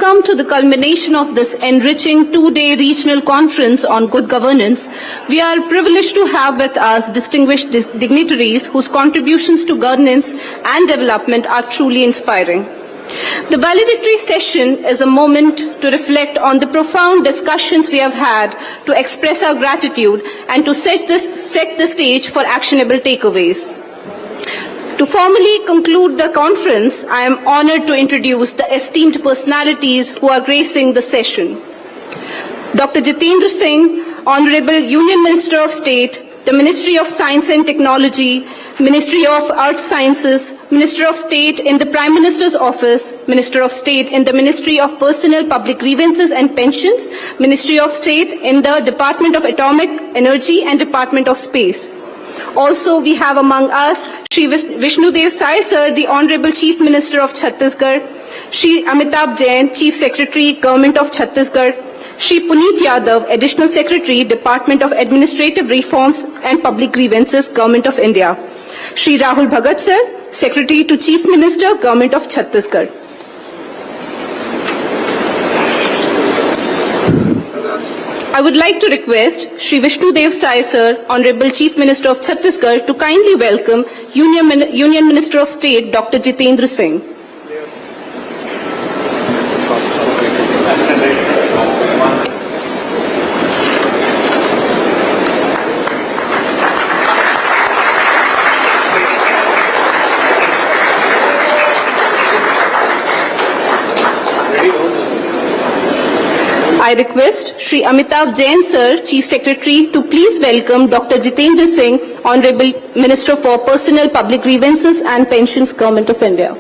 come to the culmination of this enriching two-day regional conference on good governance, we are privileged to have with us distinguished dignitaries whose contributions to governance and development are truly inspiring. The valedictory session is a moment to reflect on the profound discussions we have had, to express our gratitude, and to set the stage for actionable takeaways. To formally conclude the conference, I am honored to introduce the esteemed personalities who are gracing the session. Dr. Jitendra Singh, Honorable Union Minister of State, the Ministry of Science and Technology, Ministry of Arts Sciences, Minister of State in the Prime Minister's Office, Minister of State in the Ministry of Personnel, Public Grievances and Pensions, Ministry of State in the Department of Atomic Energy and Department of Space. Also, we have among us Shri Vishnudev Sai Sir, the Honorable Chief Minister of Chhattisgarh, Shri Amitabh Jain, Chief Secretary, Government of Chhattisgarh, Shri Puneet Yadav, Additional Secretary, Department of Administrative Reforms and Public Grievances, Government of India. Shri Rahul Bhagat Sir, Secretary to Chief Minister, Government of Chhattisgarh. I would like to request Shri Vishnudev Sai Sir, Honorable Chief Minister of Chhattisgarh, to kindly welcome Union Minister of State, Dr. Jitendra Singh. I request Shri Amitabh Jain Sir, Chief Secretary, to please welcome Dr. Jitendra Singh, Honorable Minister for Personnel, Public Grievances and Pensions, Government of India.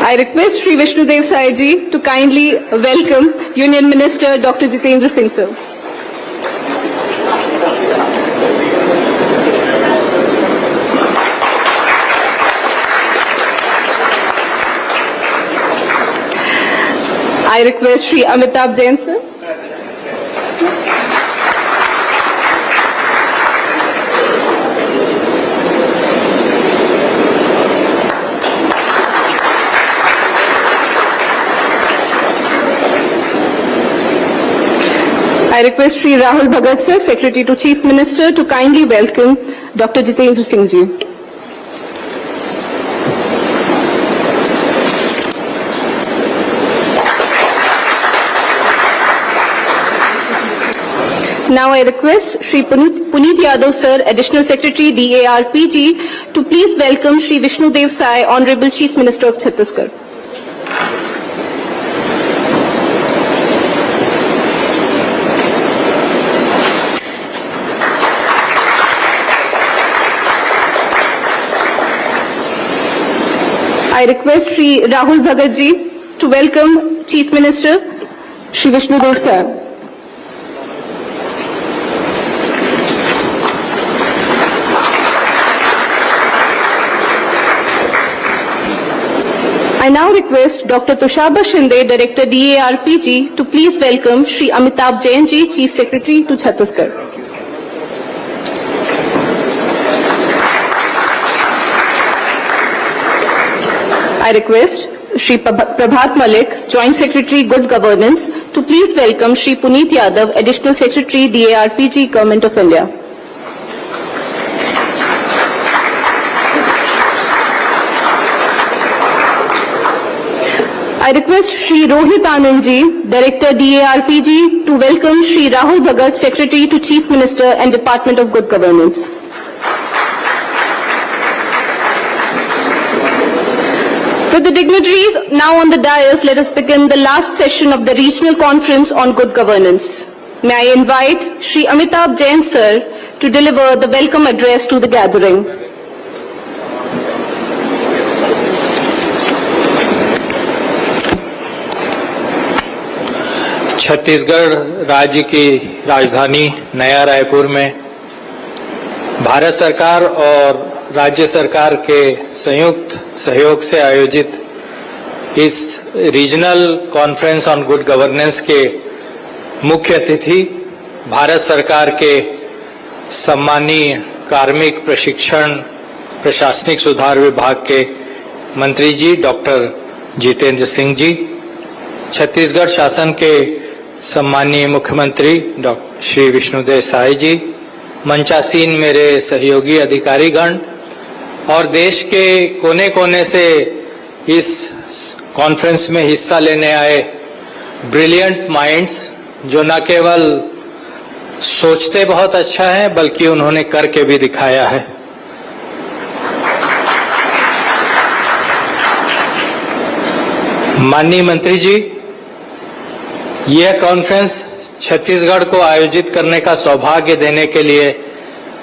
I request Shri Vishnudev Sai Ji to kindly welcome Union Minister Dr. Jitendra Singh Sir. I request Shri Amitabh Jain Sir. I request Shri Rahul Bhagat Sir, Secretary to Chief Minister, to kindly welcome Dr. Jitendra Singh Ji. Now I request Shri Puneet Yadav Sir, Additional Secretary, DARPG, to please welcome Shri Vishnudev Sai, Honorable Chief Minister of Chhattisgarh. I request Shri Rahul Bhagat Ji to welcome Chief Minister Shri Vishnudev Sai. I now request Dr. Tushaba Shinde, Director DARPG, to please welcome Shri Amitabh Jain Ji, Chief Secretary to Chhattisgarh. I request Shri Prabhat Malik, Joint Secretary, Good Governance, to please welcome Shri Puneet Yadav, Additional Secretary, DARPG, Government of India. I request Shri Rohit Anand Ji, Director DARPG, to welcome Shri Rahul Bhagat, Secretary to Chief Minister and Department of Good Governance. With the dignitaries now on the dais, let us begin the last session of the Regional Conference on Good Governance. May I invite Shri Amitabh Jain Sir to deliver the welcome address to the gathering. Chhattisgarh राज्य की राजधानी नया रायपुर में भारत सरकार और राज्य सरकार के संयुक्त सहयोग से आयोजित इस regional conference on good governance के मुख्य अतिथि भारत सरकार के सम्मानीय कार्मिक प्रशिक्षण प्रशासनिक सुधार विभाग के मंत्री जी डॉक्टर जितेंद्र सिंह जी, छत्तीसगढ़ शासन के सम्मानीय मुख्यमंत्री डॉक्टर श्री विष्णुदेव साय जी, मंचासीन मेरे सहयोगी अधिकारीगण और देश के कोने कोने से इस कॉन्फ्रेंस में हिस्सा लेने आए ब्रिलियंट माइंड्स, जो न केवल सोचते बहुत अच्छा है बल्कि उन्होंने करके भी दिखाया है। माननीय मंत्री जी, यह कॉन्फ्रेंस छत्तीसगढ़ को आयोजित करने का सौभाग्य देने के लिए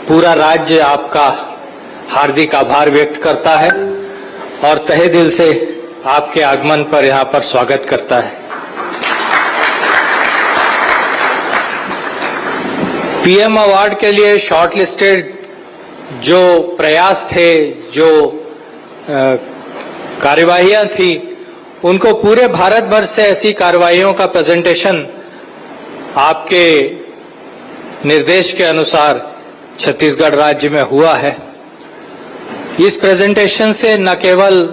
पूरा राज्य आपका हार्दिक आभार व्यक्त करता है और तहे दिल से आपके आगमन पर यहाँ पर स्वागत करता है। पीएम अवार्ड के लिए शॉर्टलिस्टेड जो प्रयास थे, जो कार्यवाहियां थी, उनको पूरे भारत भर से ऐसी कार्यवाहियों का प्रेजेंटेशन आपके निर्देश के अनुसार छत्तीसगढ़ राज्य में हुआ है। इस प्रेजेंटेशन से न केवल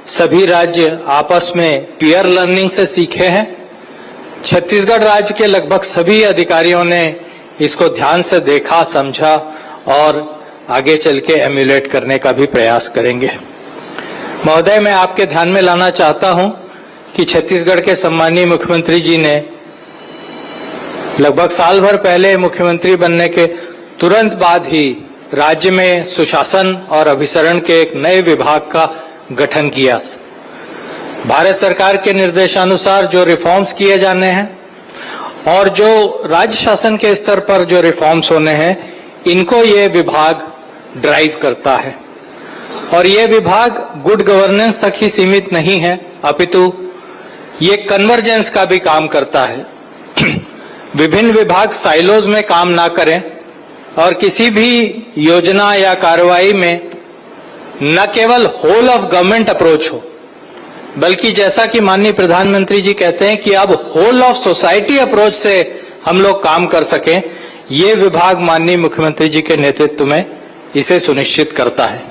सभी राज्य आपस में पीयर लर्निंग से सीखे हैं, छत्तीसगढ़ राज्य के लगभग सभी अधिकारियों ने इसको ध्यान से देखा, समझा और आगे चल के एम्यूलेट करने का भी प्रयास करेंगे। महोदय, मैं आपके ध्यान में लाना चाहता हूं कि छत्तीसगढ़ के सम्मानीय मुख्यमंत्री जी ने लगभग साल भर पहले मुख्यमंत्री बनने के तुरंत बाद ही राज्य में सुशासन और अभिसरण के एक नए विभाग का गठन किया। भारत सरकार के निर्देशानुसार जो रिफॉर्म्स किए जाने हैं और जो राज्य शासन के स्तर पर जो रिफॉर्म्स होने हैं, इनको ये विभाग ड्राइव करता है। और ये विभाग गुड गवर्नेंस तक ही सीमित नहीं है, अपितु ये कन्वर्जेंस का भी काम करता है। विभिन्न विभाग साइलोज में काम ना करें और किसी भी योजना या कार्रवाई में न केवल होल ऑफ गवर्नमेंट अप्रोच हो, बल्कि जैसा कि माननीय प्रधानमंत्री जी कहते हैं कि अब होल ऑफ सोसाइटी अप्रोच से हम लोग काम कर सकें, ये विभाग माननीय मुख्यमंत्री जी के नेतृत्व में इसे सुनिश्चित करता है।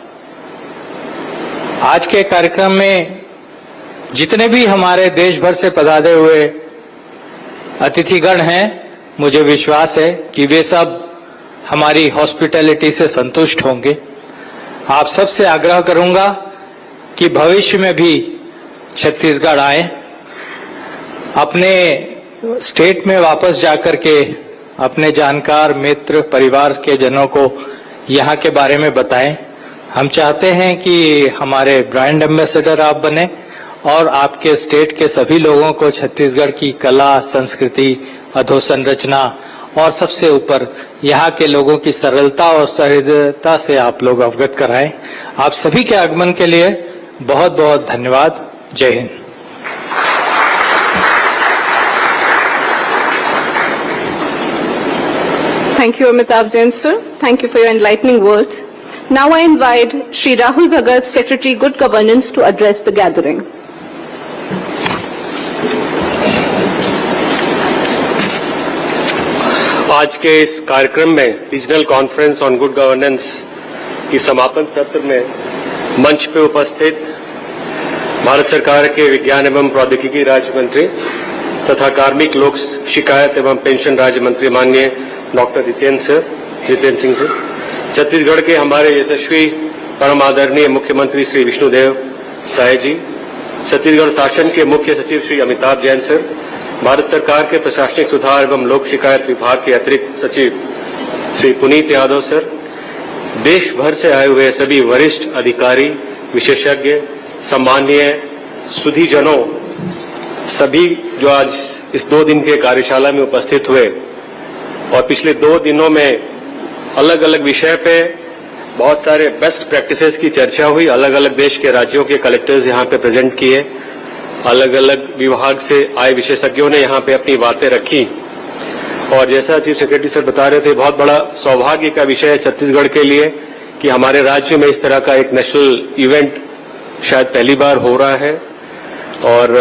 आज के कार्यक्रम में जितने भी हमारे देश भर से पधारे हुए अतिथिगण हैं, मुझे विश्वास है कि वे सब हमारी हॉस्पिटैलिटी से संतुष्ट होंगे। आप सबसे आग्रह करूंगा कि भविष्य में भी छत्तीसगढ़ आए, अपने स्टेट में वापस जाकर के अपने जानकार मित्र परिवार के जनों को यहाँ के बारे में बताएं। हम चाहते हैं कि हमारे ब्रांड एम्बेसडर आप बने और आपके स्टेट के सभी लोगों को छत्तीसगढ़ की कला, संस्कृति, अधोसंरचना और सबसे ऊपर यहाँ के लोगों की सरलता और सहृदयता से आप लोग अवगत कराएं। आप सभी के आगमन के लिए बहुत बहुत धन्यवाद। जय Hind. Thank you, Amitabh Jain, sir. Thank you for your enlightening words. Now I invite Shri Rahul Bhagat, Secretary Good Governance, to address the gathering. आज के इस कार्यक्रम में regional conference on good governance की समापन सत्र में मंच पे उपस्थित भारत सरकार के विज्ञान एवं प्रौद्योगिकी राज्य मंत्री तथा कार्मिक लोक शिकायत एवं पेंशन राज्य मंत्री माननीय डॉक्टर जितेंद्र सिंह सर, छत्तीसगढ़ के हमारे यशस्वी परम आदरणीय मुख्यमंत्री श्री विष्णुदेव साय जी, छत्तीसगढ़ शासन के मुख्य सचिव श्री अमिताभ जैन सर, भारत सरकार के प्रशासनिक सुधार एवं लोक शिकायत विभाग के अतिरिक्त सचिव श्री पुनीत यादव सर, देश भर से आए हुए सभी वरिष्ठ अधिकारी, विशेषज्ञ, सम्मानीय सुधीजनों, सभी जो आज इस 2 दिन के कार्यशाला में उपस्थित हुए और पिछले 2 दिनों में अलग अलग विषय पे बहुत सारे बेस्ट प्रैक्टिसेस की चर्चा हुई। अलग अलग देश के राज्यों के कलेक्टर्स यहाँ पे प्रेजेंट किए, अलग अलग विभाग से आए विशेषज्ञों ने यहाँ पे अपनी बातें रखी और जैसा चीफ सेक्रेटरी सर बता रहे थे, बहुत बड़ा सौभाग्य का विषय है छत्तीसगढ़ के लिए कि हमारे राज्य में इस तरह का एक नेशनल इवेंट शायद पहली बार हो रहा है। और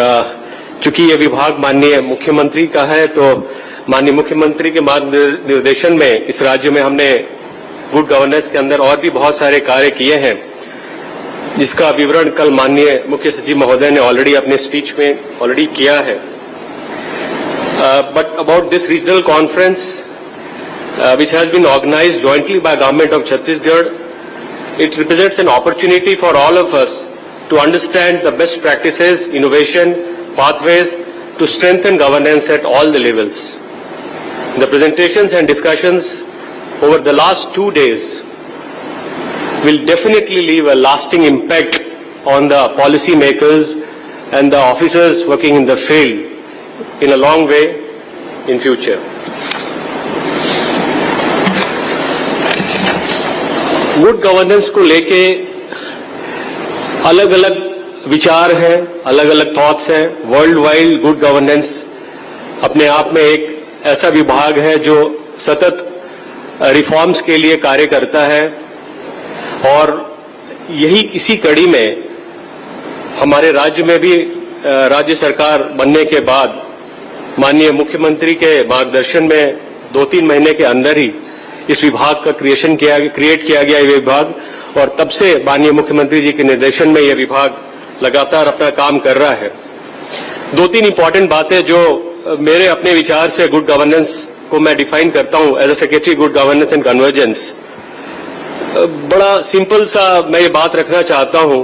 चूंकि ये विभाग माननीय मुख्यमंत्री का है, तो माननीय मुख्यमंत्री के मार्गनिर्देशन में इस राज्य में हमने गुड गवर्नेंस के अंदर और भी बहुत सारे कार्य किए हैं, जिसका विवरण कल माननीय मुख्य सचिव महोदय ने ऑलरेडी अपने स्पीच में ऑलरेडी किया है. But about this regional conference, which has been organized jointly by Government of Chhattisgarh, it represents an opportunity for all of us to understand the best practices, innovation, pathways to strengthen governance at all the levels. The presentations and discussions over the last 2 days will definitely leave a lasting impact on the policy makers and the officers working in the field in a long way in future. Good governance को लेके अलग अलग विचार हैं, अलग अलग thoughts हैं. World wide good governance अपने आप में एक ऐसा विभाग है जो सतत रिफॉर्म्स के लिए कार्य करता है, और यही इसी कड़ी में हमारे राज्य में भी राज्य सरकार बनने के बाद माननीय मुख्यमंत्री के मार्गदर्शन में 2-3 महीने के अंदर ही इस विभाग का क्रिएट किया गया ये विभाग, और तब से माननीय मुख्यमंत्री जी के निर्देशन में यह विभाग लगातार अपना काम कर रहा है. 2-3 इंपॉर्टेंट बातें जो मेरे अपने विचार से गुड गवर्नेंस को मैं डिफाइन करता हूं as a secretary good governance and convergence. बड़ा सिंपल सा मैं ये बात रखना चाहता हूं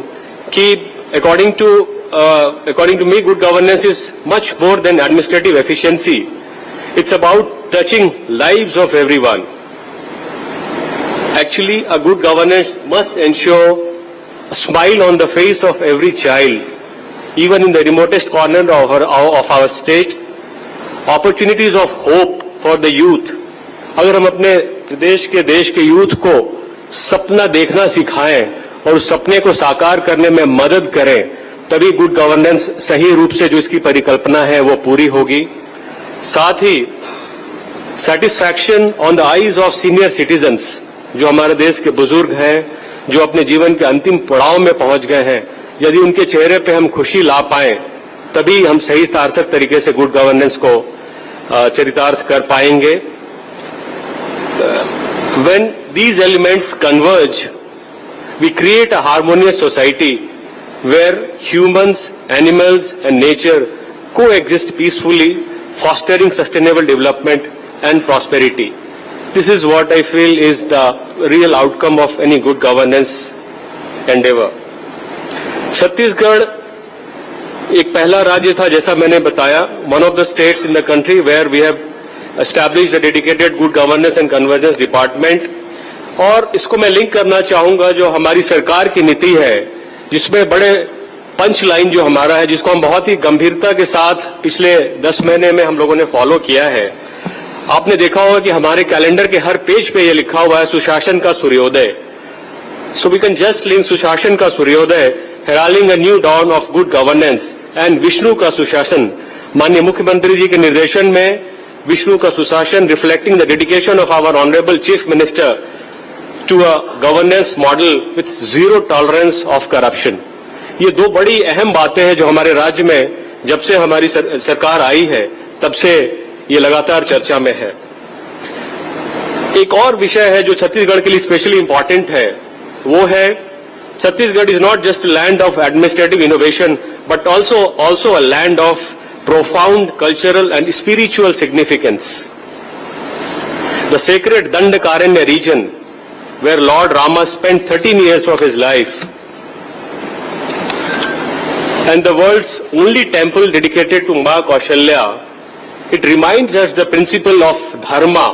कि according to me, good governance is much more than administrative efficiency. It's about touching lives of everyone. Actually, a good governance must ensure a smile on the face of every child, even in the remotest corner of our state. Opportunities of hope for the youth. अगर हम अपने देश के youth को सपना देखना सिखाएं और उस सपने को साकार करने में मदद करें, तभी गुड गवर्नेंस सही रूप से जो इसकी परिकल्पना है वो पूरी होगी. साथ ही satisfaction on the eyes of senior citizens, जो हमारे देश के बुजुर्ग हैं, जो अपने जीवन के अंतिम पड़ाव में पहुंच गए हैं, यदि उनके चेहरे पे हम खुशी ला पाएं, तभी हम सही सार्थक तरीके से गुड गवर्नेंस को चरितार्थ कर पाएंगे. When these elements converge, we create a harmonious society where humans, animals and nature coexist peacefully, fostering sustainable development and prosperity. This is what I feel is the real outcome of any good governance endeavor. Chhattisgarh एक पहला राज्य था, जैसा मैंने बताया, one of the states in the country where we have established a dedicated good governance and convergence department. और इसको मैं लिंक करना चाहूंगा जो हमारी सरकार की नीति है, जिसमें बड़े पंच लाइन जो हमारा है, जिसको हम बहुत ही गंभीरता के साथ पिछले 10 महीने में हम लोगों ने फॉलो किया है. आपने देखा होगा कि हमारे कैलेंडर के हर पेज पे ये लिखा हुआ है सुशासन का सूर्योदय. So we can just link सुशासन का सूर्योदय, heralding a new dawn of good governance, and Vishnu का सुशासन. माननीय मुख्यमंत्री जी के निर्देशन में विष्णु का सुशासन, reflecting the dedication of our honorable chief minister to a governance model with zero tolerance of corruption. ये दो बड़ी अहम बातें हैं जो हमारे राज्य में जब से हमारी सरकार आई है तब से ये लगातार चर्चा में है. एक और विषय है जो छत्तीसगढ़ के लिए स्पेशली इंपॉर्टेंट है, वो है Chhattisgarh is not just a land of administrative innovation but also a land of profound cultural and spiritual significance. The sacred Dandakaranya region, where Lord Rama spent 13 years of his life, and the world's only temple dedicated to Ma Kaushalya, it reminds us the principle of dharma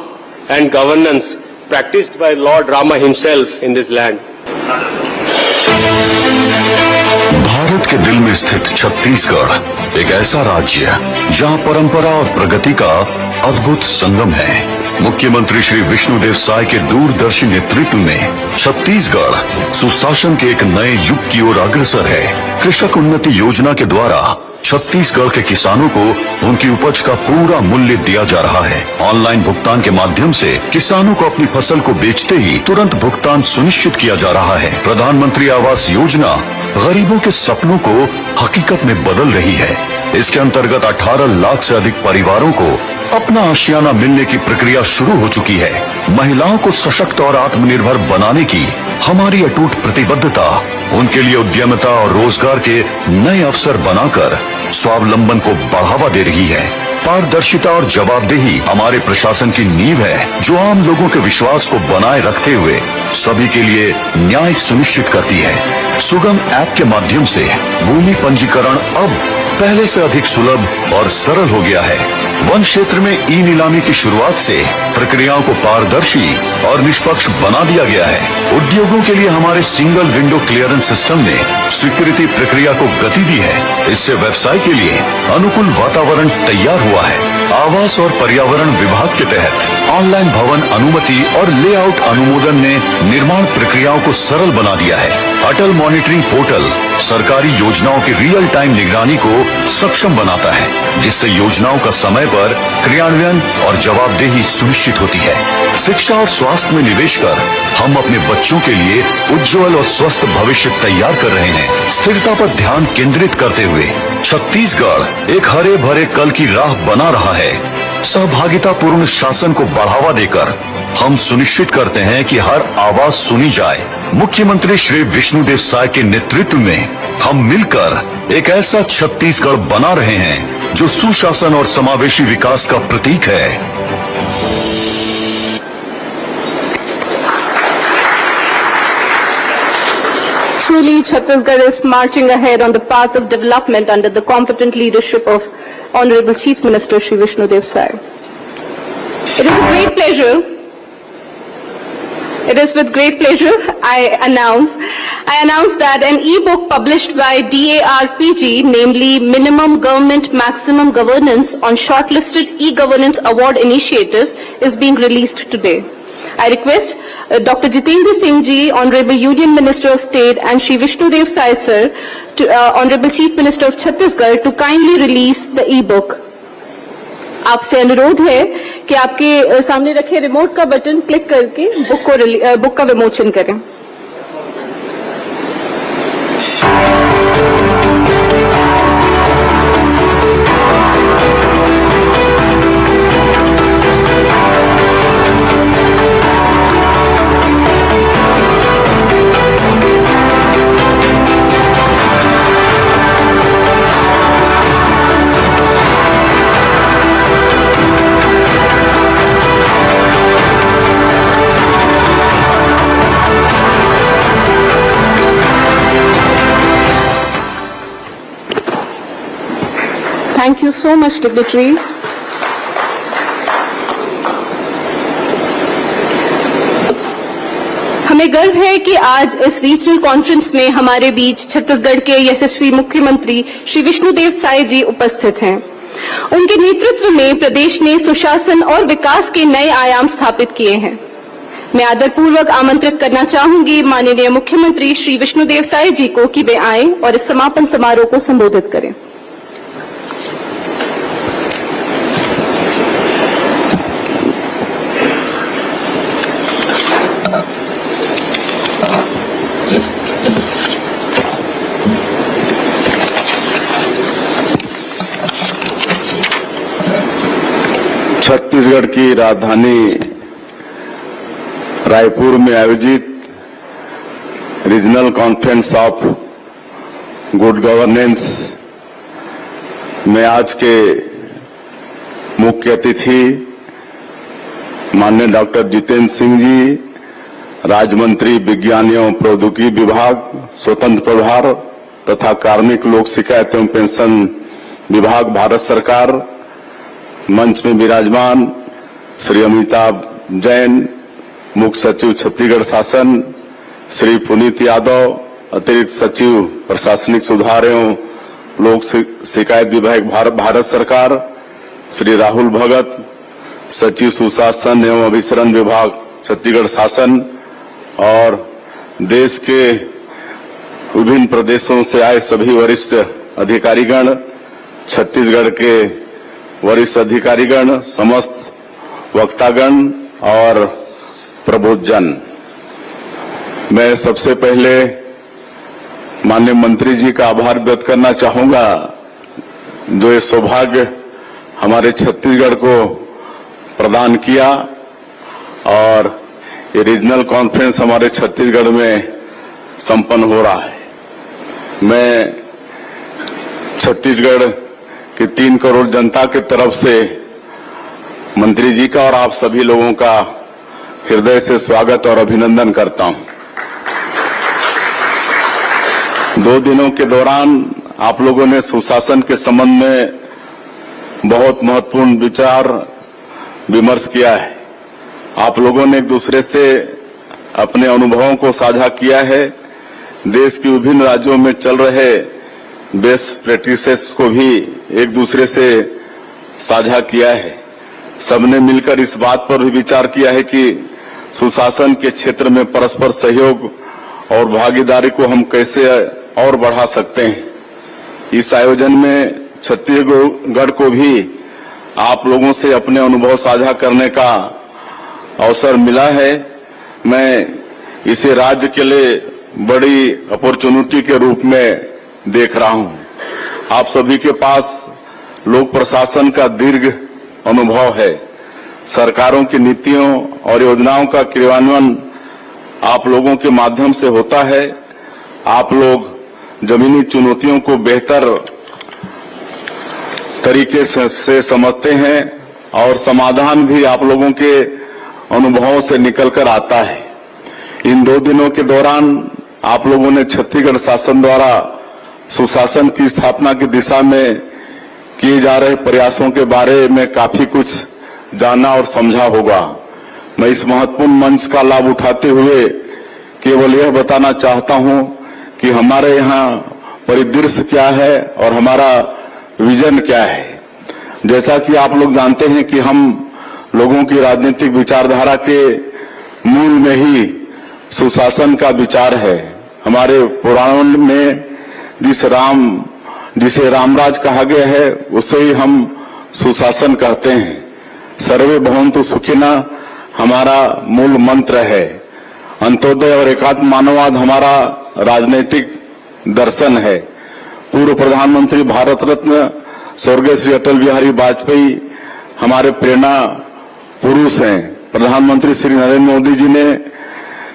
and governance practiced by Lord Rama himself in this land. Bharat के दिल में स्थित छत्तीसगढ़ एक ऐसा राज्य जहां परंपरा और प्रगति का अद्भुत संगम है. मुख्यमंत्री श्री विष्णुदेव साय के दूरदर्शी नेतृत्व में छत्तीसगढ़ सुशासन के एक नए युग की ओर अग्रसर है. कृषक उन्नति योजना के द्वारा छत्तीसगढ़ के किसानों को उनकी उपज का पूरा मूल्य दिया जा रहा है. ऑनलाइन भुगतान के माध्यम से किसानों को अपनी फसल को बेचते ही तुरंत भुगतान सुनिश्चित किया जा रहा है. प्रधानमंत्री आवास योजना गरीबों के सपनों को हकीकत में बदल रही है. इसके अंतर्गत 18 लाख से अधिक परिवारों को अपना आशियाना मिलने की प्रक्रिया शुरू हो चुकी है। महिलाओं को सशक्त और आत्मनिर्भर बनाने की हमारी अटूट प्रतिबद्धता उनके लिए उद्यमिता और रोजगार के नए अवसर बनाकर स्वावलंबन को बढ़ावा दे रही है। पारदर्शिता और जवाबदेही हमारे प्रशासन की नींव है, जो आम लोगों के विश्वास को बनाए रखते हुए सभी के लिए न्याय सुनिश्चित करती है। सुगम ऐप के माध्यम से भूमि पंजीकरण अब पहले से अधिक सुलभ और सरल हो गया है। वन क्षेत्र में ई नीलामी की शुरुआत से प्रक्रियाओं को पारदर्शी और निष्पक्ष बना दिया गया है। उद्योगों के लिए हमारे सिंगल विंडो क्लियरेंस सिस्टम ने स्वीकृति प्रक्रिया को गति दी है। इससे व्यवसाय के लिए अनुकूल वातावरण तैयार हुआ है। आवास और पर्यावरण विभाग के तहत ऑनलाइन भवन अनुमति और लेआउट अनुमोदन ने निर्माण प्रक्रियाओं को सरल बना दिया है। अटल मॉनिटरिंग पोर्टल सरकारी योजनाओं की रियल टाइम निगरानी को सक्षम बनाता है, जिससे योजनाओं का समय पर क्रियान्वयन और जवाबदेही सुनिश्चित होती है। शिक्षा और स्वास्थ्य में निवेश कर हम अपने बच्चों के लिए उज्जवल और स्वस्थ भविष्य तैयार कर रहे हैं। स्थिरता पर ध्यान केंद्रित करते हुए छत्तीसगढ़ एक हरे भरे कल की राह बना रहा है। सहभागितापूर्ण शासन को बढ़ावा देकर हम सुनिश्चित करते हैं कि हर आवाज सुनी जाए। मुख्यमंत्री श्री विष्णुदेव साय के नेतृत्व में हम मिलकर एक ऐसा छत्तीसगढ़ बना रहे हैं जो सुशासन और समावेशी विकास का प्रतीक है। Truly, Chhattisgarh is marching ahead on the path of development under the competent leadership of Honorable Chief Minister Shri Vishnudev Sai. It is a great pleasure. It is with great pleasure I announce that an e-book published by DARPG, namely Minimum Government Maximum Governance on Shortlisted E-Governance Award Initiatives, is being released today. I request Dr. Jitendra Singh Ji, Honorable Union Minister of State, and Shri Vishnudev Sai Sir, Honorable Chief Minister of Chhattisgarh, to kindly release the e-book. आपसे अनुरोध है कि आपके सामने रखे remote का button click करके book का विमोचन करें। Thank you so much, dignitaries. हमें गर्व है कि आज इस रीजनल कॉन्फ्रेंस में हमारे बीच छत्तीसगढ़ के यशस्वी मुख्यमंत्री श्री विष्णुदेव साय जी उपस्थित हैं। उनके नेतृत्व में प्रदेश ने सुशासन और विकास के नए आयाम स्थापित किए हैं। मैं आदरपूर्वक आमंत्रित करना चाहूंगी माननीय मुख्यमंत्री श्री विष्णुदेव साय जी को कि वे आएं और इस समापन समारोह को संबोधित करें। छत्तीसगढ़ की राजधानी रायपुर में आयोजित regional conference of good governance में आज के मुख्य अतिथि माननीय डॉक्टर जितेंद्र सिंह जी, राज्य मंत्री विज्ञान एवं प्रौद्योगिकी विभाग, स्वतंत्र प्रभार तथा कार्मिक लोक शिकायत एवं पेंशन विभाग, भारत सरकार, मंच में विराजमान श्री अमिताभ जैन, मुख्य सचिव छत्तीसगढ़ शासन, श्री पुनीत यादव, अतिरिक्त सचिव प्रशासनिक सुधार एवं लोक शिकायत विभाग, भारत सरकार, श्री राहुल भगत, सचिव सुशासन एवं अभिसरण विभाग, छत्तीसगढ़ शासन, और देश के विभिन्न प्रदेशों से आए सभी वरिष्ठ अधिकारीगण, छत्तीसगढ़ के वरिष्ठ अधिकारीगण, समस्त वक्तागण और प्रबुद्धजन। मैं सबसे पहले माननीय मंत्री जी का आभार व्यक्त करना चाहूंगा जो ये सौभाग्य हमारे छत्तीसगढ़ को प्रदान किया और ये रीजनल कॉन्फ्रेंस हमारे छत्तीसगढ़ में संपन्न हो रहा है। मैं छत्तीसगढ़ की 3 करोड़ जनता की तरफ से मंत्री जी का और आप सभी लोगों का हृदय से स्वागत और अभिनंदन करता हूं। 2 दिनों के दौरान आप लोगों ने सुशासन के संबंध में बहुत महत्वपूर्ण विचार विमर्श किया है। आप लोगों ने एक दूसरे से अपने अनुभवों को साझा किया है। देश के विभिन्न राज्यों में चल रहे बेस्ट प्रैक्टिसेस को भी एक दूसरे से साझा किया है। सबने मिलकर इस बात पर भी विचार किया है कि सुशासन के क्षेत्र में परस्पर सहयोग और भागीदारी को हम कैसे और बढ़ा सकते हैं। इस आयोजन में छत्तीसगढ़ को भी आप लोगों से अपने अनुभव साझा करने का अवसर मिला है। मैं इसे राज्य के लिए बड़ी अपॉर्चुनिटी के रूप में देख रहा हूं। आप सभी के पास लोक प्रशासन का दीर्घ अनुभव है। सरकारों की नीतियों और योजनाओं का क्रियान्वयन आप लोगों के माध्यम से होता है। आप लोग जमीनी चुनौतियों को बेहतर तरीके से समझते हैं और समाधान भी आप लोगों के अनुभवों से निकलकर आता है। इन 2 दिनों के दौरान आप लोगों ने छत्तीसगढ़ शासन द्वारा सुशासन की स्थापना की दिशा में किए जा रहे प्रयासों के बारे में काफी कुछ जाना और समझा होगा। मैं इस महत्वपूर्ण मंच का लाभ उठाते हुए केवल यह बताना चाहता हूं कि हमारे यहाँ परिदृश्य क्या है और हमारा विजन क्या है। जैसा कि आप लोग जानते हैं कि हम लोगों की राजनीतिक विचारधारा के मूल में ही सुशासन का विचार है। हमारे पुराणों में जिसे रामराज कहा गया है उसे ही हम सुशासन कहते हैं। सर्वे भवन्तु सुखिनः हमारा मूल मंत्र है। अंत्योदय और एकात्म मानववाद हमारा राजनीतिक दर्शन है। पूर्व प्रधानमंत्री भारत रत्न स्वर्गीय श्री अटल बिहारी वाजपेयी हमारे प्रेरणा पुरुष हैं। प्रधानमंत्री श्री नरेंद्र मोदी जी ने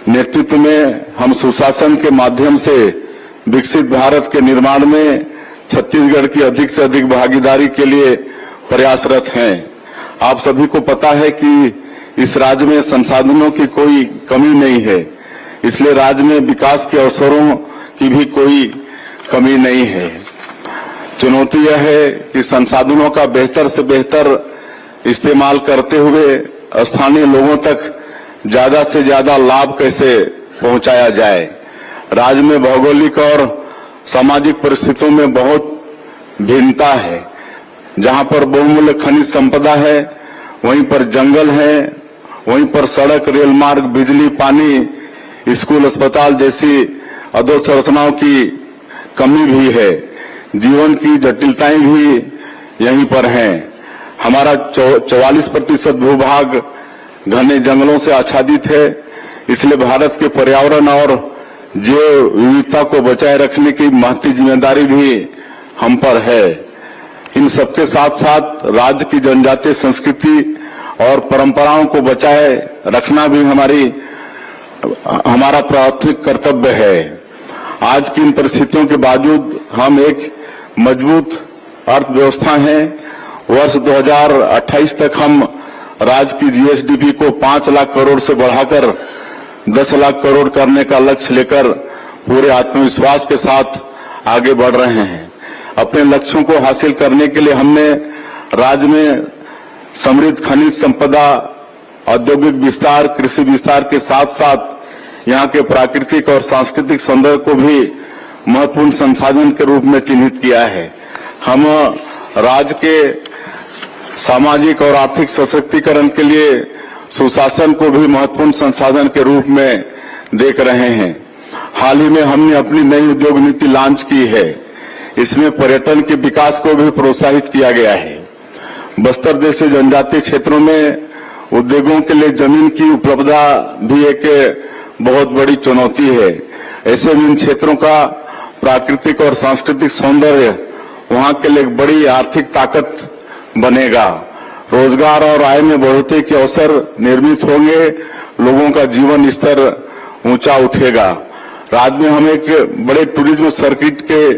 नेतृत्व में हम सुशासन के माध्यम से विकसित भारत के निर्माण में छत्तीसगढ़ की अधिक से अधिक भागीदारी के लिए प्रयासरत हैं। आप सभी को पता है कि इस राज्य में संसाधनों की कोई कमी नहीं है, इसलिए राज्य में विकास के अवसरों की भी कोई कमी नहीं है। चुनौती यह है कि संसाधनों का बेहतर से बेहतर इस्तेमाल करते हुए स्थानीय लोगों तक ज्यादा से ज्यादा लाभ कैसे पहुंचाया जाए। राज्य में भौगोलिक और सामाजिक परिस्थितियों में बहुत भिन्नता है। जहां पर बहुमूल्य खनिज संपदा है, वहीं पर जंगल है, वहीं पर सड़क, रेल मार्ग, बिजली, पानी, स्कूल, अस्पताल जैसी अधोसंरचनाओं की कमी भी है। जीवन की जटिलताएं भी यहीं पर हैं। हमारा 44% भूभाग घने जंगलों से आच्छादित है, इसलिए भारत के पर्यावरण और जैव विविधता को बचाए रखने की महती जिम्मेदारी भी हम पर है। इन सबके साथ साथ राज्य की जनजातीय संस्कृति और परंपराओं को बचाए रखना भी हमारा प्राथमिक कर्तव्य है। आज की इन परिस्थितियों के बावजूद हम एक मजबूत अर्थव्यवस्था हैं। वर्ष 2028 तक हम राज्य की जीएसडीपी को 5 लाख करोड़ से बढ़ाकर 10 लाख करोड़ करने का लक्ष्य लेकर पूरे आत्मविश्वास के साथ आगे बढ़ रहे हैं। अपने लक्ष्यों को हासिल करने के लिए हमने राज्य में समृद्ध खनिज संपदा, औद्योगिक विस्तार, कृषि विस्तार के साथ साथ यहाँ के प्राकृतिक और सांस्कृतिक सौंदर्य को भी महत्वपूर्ण संसाधन के रूप में चिन्हित किया है। हम राज्य के सामाजिक और आर्थिक सशक्तिकरण के लिए सुशासन को भी महत्वपूर्ण संसाधन के रूप में देख रहे हैं। हाल ही में हमने अपनी नई उद्योग नीति लॉन्च की है। इसमें पर्यटन के विकास को भी प्रोत्साहित किया गया है। बस्तर जैसे जनजातीय क्षेत्रों में उद्योगों के लिए जमीन की उपलब्धता भी एक बहुत बड़ी चुनौती है। ऐसे में इन क्षेत्रों का प्राकृतिक और सांस्कृतिक सौंदर्य वहां के लिए एक बड़ी आर्थिक ताकत बनेगा। रोजगार और आय में बढ़ोतरी के अवसर निर्मित होंगे, लोगों का जीवन स्तर ऊंचा उठेगा। राज्य में हम एक बड़े टूरिज्म सर्किट के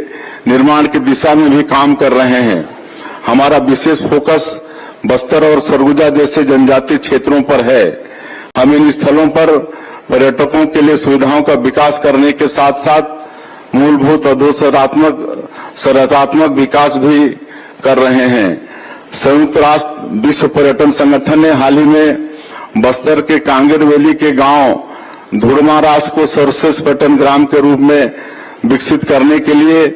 निर्माण की दिशा में भी काम कर रहे हैं। हमारा विशेष फोकस बस्तर और सरगुजा जैसे जनजातीय क्षेत्रों पर है। हम इन स्थलों पर पर्यटकों के लिए सुविधाओं का विकास करने के साथ साथ मूलभूत अधोसरात्मक विकास भी कर रहे हैं। संयुक्त राष्ट्र विश्व पर्यटन संगठन ने हाल ही में बस्तर के कांगेर वैली के गांव धुड़मारास को सर्वश्रेष्ठ पर्यटन ग्राम के रूप में विकसित करने के लिए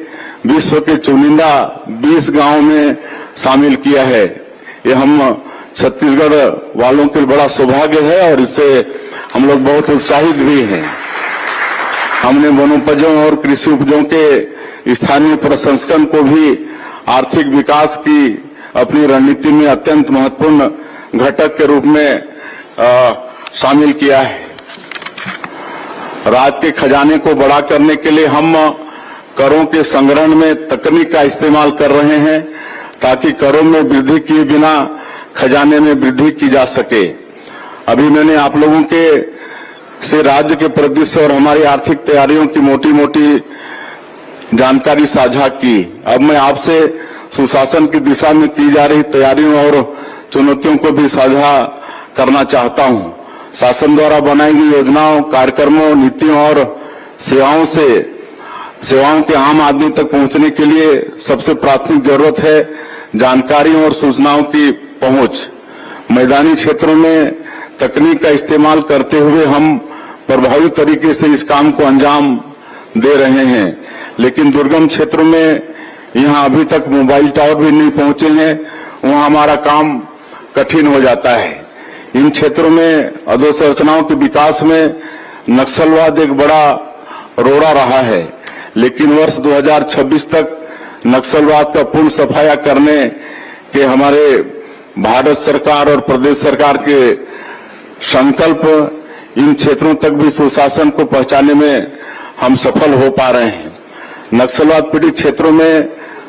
विश्व के चुनिंदा 20 गांवों में शामिल किया है। ये हम छत्तीसगढ़ वालों के लिए बड़ा सौभाग्य है और इससे हम लोग बहुत उत्साहित भी हैं। हमने वनोपजों और कृषि उपजों के स्थानीय प्रसंस्करण को भी आर्थिक विकास की अपनी रणनीति में अत्यंत महत्वपूर्ण घटक के रूप में शामिल किया है। राज्य के खजाने को बड़ा करने के लिए हम करों के संग्रहण में तकनीक का इस्तेमाल कर रहे हैं ताकि करों में वृद्धि किए बिना खजाने में वृद्धि की जा सके। अभी मैंने आप लोगों के से राज्य के परिदृश्य और हमारी आर्थिक तैयारियों की मोटी मोटी जानकारी साझा की। अब मैं आपसे सुशासन की दिशा में की जा रही तैयारियों और चुनौतियों को भी साझा करना चाहता हूं। शासन द्वारा बनाई गई योजनाओं, कार्यक्रमों, नीतियों और सेवाओं के आम आदमी तक पहुंचने के लिए सबसे प्राथमिक जरूरत है जानकारियों और सूचनाओं की पहुंच। मैदानी क्षेत्रों में तकनीक का इस्तेमाल करते हुए हम प्रभावी तरीके से इस काम को अंजाम दे रहे हैं, लेकिन दुर्गम क्षेत्रों में यहां अभी तक मोबाइल टावर भी नहीं पहुंचे हैं, वहां हमारा काम कठिन हो जाता है। इन क्षेत्रों में अधोसंरचनाओं के विकास में नक्सलवाद एक बड़ा रोड़ा रहा है, लेकिन वर्ष 2026 तक नक्सलवाद का पूर्ण सफाया करने के हमारे भारत सरकार और प्रदेश सरकार के संकल्प इन क्षेत्रों तक भी सुशासन को पहुंचाने में हम सफल हो पा रहे हैं। नक्सलवाद पीड़ित क्षेत्रों में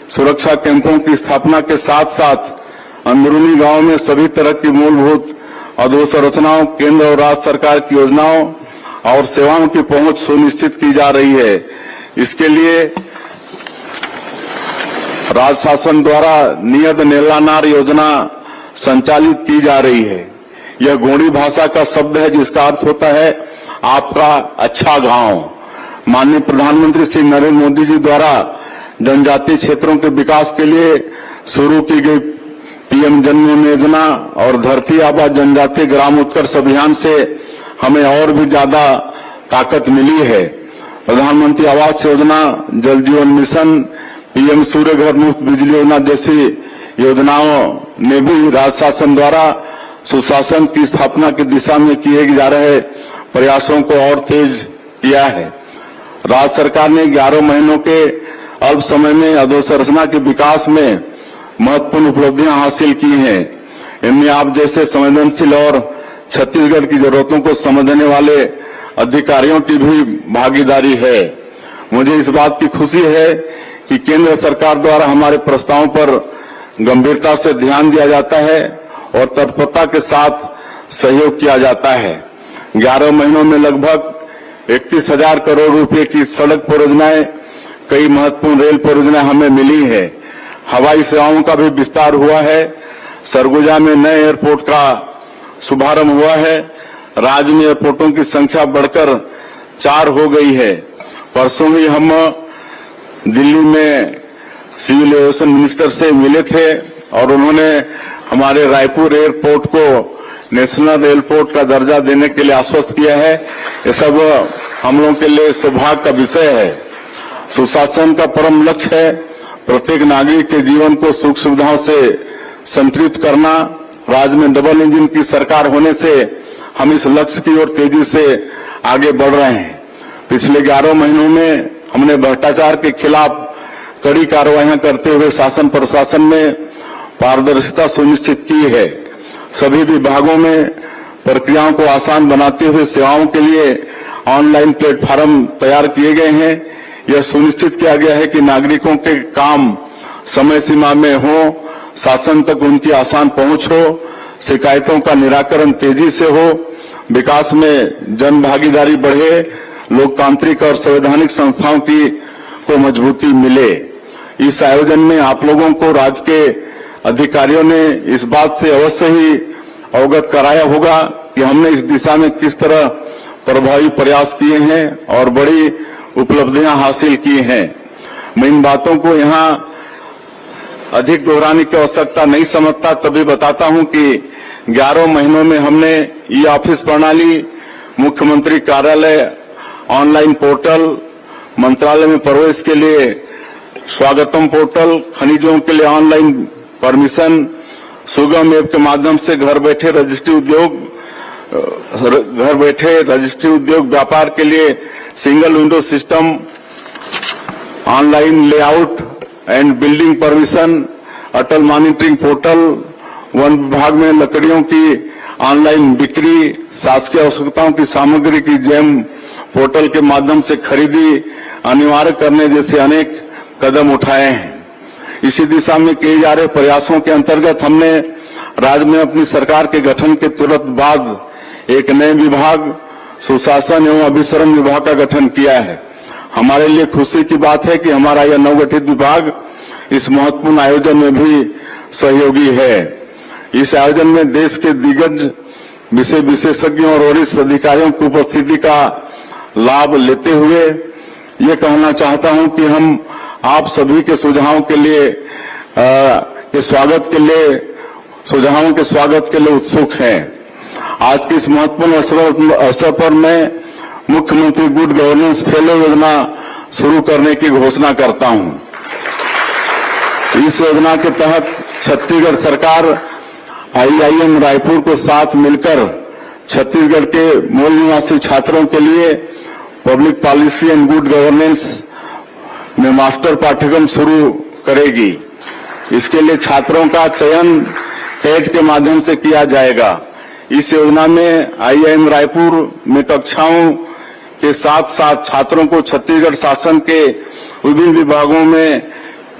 सुरक्षा कैंपों की स्थापना के साथ साथ अंदरूनी गांवों में सभी तरह की मूलभूत अधोसंरचनाओं, केंद्र और राज्य सरकार की योजनाओं और सेवाओं की पहुंच सुनिश्चित की जा रही है। इसके लिए राज्य शासन द्वारा नियत नेलानार योजना संचालित की जा रही है। यह गोंडी भाषा का शब्द है जिसका अर्थ होता है आपका अच्छा गांव। माननीय प्रधानमंत्री श्री नरेंद्र मोदी जी द्वारा जनजातीय क्षेत्रों के विकास के लिए शुरू की गई पीएम जन्मभूमि योजना और धरती आबा जनजातीय ग्राम उत्कर्ष अभियान से हमें और भी ज्यादा ताकत मिली है। प्रधानमंत्री आवास योजना, जल जीवन मिशन, पीएम सूर्य घर मुफ्त बिजली योजना जैसी योजनाओं ने भी राज्य शासन द्वारा सुशासन की स्थापना की दिशा में किए जा रहे प्रयासों को और तेज किया है। राज्य सरकार ने 11 महीनों के अल्प समय में अधोसंरचना के विकास में महत्वपूर्ण उपलब्धियां हासिल की हैं। इनमें आप जैसे संवेदनशील और छत्तीसगढ़ की जरूरतों को समझने वाले अधिकारियों की भी भागीदारी है। मुझे इस बात की खुशी है कि केंद्र सरकार द्वारा हमारे प्रस्तावों पर गंभीरता से ध्यान दिया जाता है और तत्परता के साथ सहयोग किया जाता है। 11 महीनों में लगभग 31,000 करोड़ रुपए की सड़क परियोजनाएं, कई महत्वपूर्ण रेल परियोजनाएं हमें मिली है। हवाई सेवाओं का भी विस्तार हुआ है। सरगुजा में नए एयरपोर्ट का शुभारंभ हुआ है। राज्य में एयरपोर्टों की संख्या बढ़कर 4 हो गई है। परसों ही हम दिल्ली में सिविल एविएशन मिनिस्टर से मिले थे और उन्होंने हमारे रायपुर एयरपोर्ट को नेशनल एयरपोर्ट का दर्जा देने के लिए आश्वस्त किया है। ये सब हम लोगों के लिए सौभाग्य का विषय है। सुशासन का परम लक्ष्य है प्रत्येक नागरिक के जीवन को सुख सुविधाओं से संतृप्त करना। राज्य में डबल इंजन की सरकार होने से हम इस लक्ष्य की ओर तेजी से आगे बढ़ रहे हैं। पिछले 11 महीनों में हमने भ्रष्टाचार के खिलाफ कड़ी कार्रवाइयां करते हुए शासन प्रशासन में पारदर्शिता सुनिश्चित की है। सभी विभागों में प्रक्रियाओं को आसान बनाते हुए सेवाओं के लिए ऑनलाइन प्लेटफॉर्म तैयार किए गए हैं। यह सुनिश्चित किया गया है कि नागरिकों के काम समय सीमा में हो, शासन तक उनकी आसान पहुंच हो, शिकायतों का निराकरण तेजी से हो, विकास में जन भागीदारी बढ़े, लोकतांत्रिक और संवैधानिक संस्थाओं को मजबूती मिले। इस आयोजन में आप लोगों को राज्य के अधिकारियों ने इस बात से अवश्य ही अवगत कराया होगा कि हमने इस दिशा में किस तरह प्रभावी प्रयास किए हैं और बड़ी उपलब्धियां हासिल की हैं। मैं इन बातों को यहाँ अधिक दोहराने की आवश्यकता नहीं समझता, तभी बताता हूं कि 11 महीनों में हमने ई ऑफिस प्रणाली, मुख्यमंत्री कार्यालय ऑनलाइन पोर्टल, मंत्रालय में प्रवेश के लिए स्वागतम पोर्टल, खनिजों के लिए ऑनलाइन परमिशन, सुगम ऐप के माध्यम से घर बैठे रजिस्ट्री उद्योग व्यापार के लिए single window system, online layout and building permission, Atal monitoring portal, one विभाग में लकड़ियों की ऑनलाइन बिक्री, शासकीय आवश्यकताओं की सामग्री की जेम पोर्टल के माध्यम से खरीदी अनिवार्य करने जैसे अनेक कदम उठाए हैं। इसी दिशा में किए जा रहे प्रयासों के अंतर्गत हमने राज्य में अपनी सरकार के गठन के तुरंत बाद एक नए विभाग, सुशासन एवं अभिसरण विभाग का गठन किया है। हमारे लिए खुशी की बात है कि हमारा यह नवगठित विभाग इस महत्वपूर्ण आयोजन में भी सहयोगी है। इस आयोजन में देश के दिग्गज विषय विशेषज्ञों और वरिष्ठ अधिकारियों की उपस्थिति का लाभ लेते हुए ये कहना चाहता हूं कि हम आप सभी के सुझावों के स्वागत के लिए उत्सुक हैं। आज के इस महत्वपूर्ण अवसर पर मैं मुख्यमंत्री गुड गवर्नेंस फेलो योजना शुरू करने की घोषणा करता हूं। इस योजना के तहत छत्तीसगढ़ सरकार IIM रायपुर को साथ मिलकर छत्तीसगढ़ के मूल निवासी छात्रों के लिए public policy and good governance में मास्टर पाठ्यक्रम शुरू करेगी। इसके लिए छात्रों का चयन कैट के माध्यम से किया जाएगा। इस योजना में IIM रायपुर में कक्षाओं के साथ साथ छात्रों को छत्तीसगढ़ शासन के विभिन्न विभागों में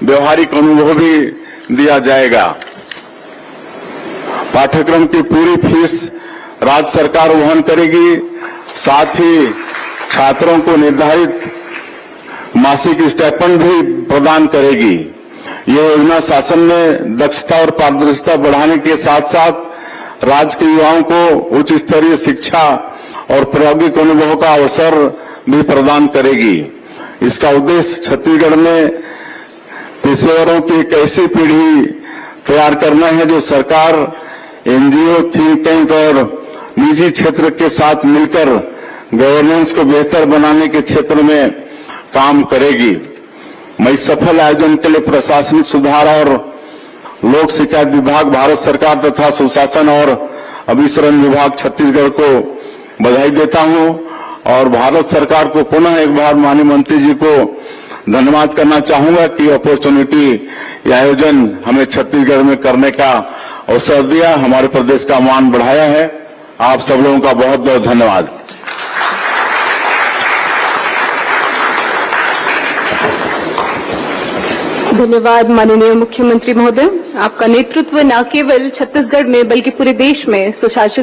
व्यवहारिक अनुभव भी दिया जाएगा। पाठ्यक्रम की पूरी फीस राज्य सरकार वहन करेगी, साथ ही छात्रों को निर्धारित मासिक स्टाइपेंड भी प्रदान करेगी। ये योजना शासन में दक्षता और पारदर्शिता बढ़ाने के साथ साथ राज्य के युवाओं को उच्च स्तरीय शिक्षा और प्रायोगिक अनुभव का अवसर भी प्रदान करेगी। इसका उद्देश्य छत्तीसगढ़ में पेशेवरों की एक ऐसी पीढ़ी तैयार करना है जो सरकार, NGO, थिंक टैंक और निजी क्षेत्र के साथ मिलकर गवर्नेंस को बेहतर बनाने के क्षेत्र में काम करेगी। मैं इस सफल आयोजन के लिए प्रशासनिक सुधार और लोक शिकायत विभाग भारत सरकार तथा सुशासन और अभिसरण विभाग छत्तीसगढ़ को बधाई देता हूं और भारत सरकार को पुनः एक बार माननीय मंत्री जी को धन्यवाद करना चाहूंगा कि अपॉर्चुनिटी ये आयोजन हमें छत्तीसगढ़ में करने का अवसर दिया, हमारे प्रदेश का मान बढ़ाया है। आप सब लोगों का बहुत बहुत धन्यवाद। धन्यवाद माननीय मुख्यमंत्री महोदय। आपका नेतृत्व न केवल छत्तीसगढ़ में बल्कि पूरे देश में सुशासन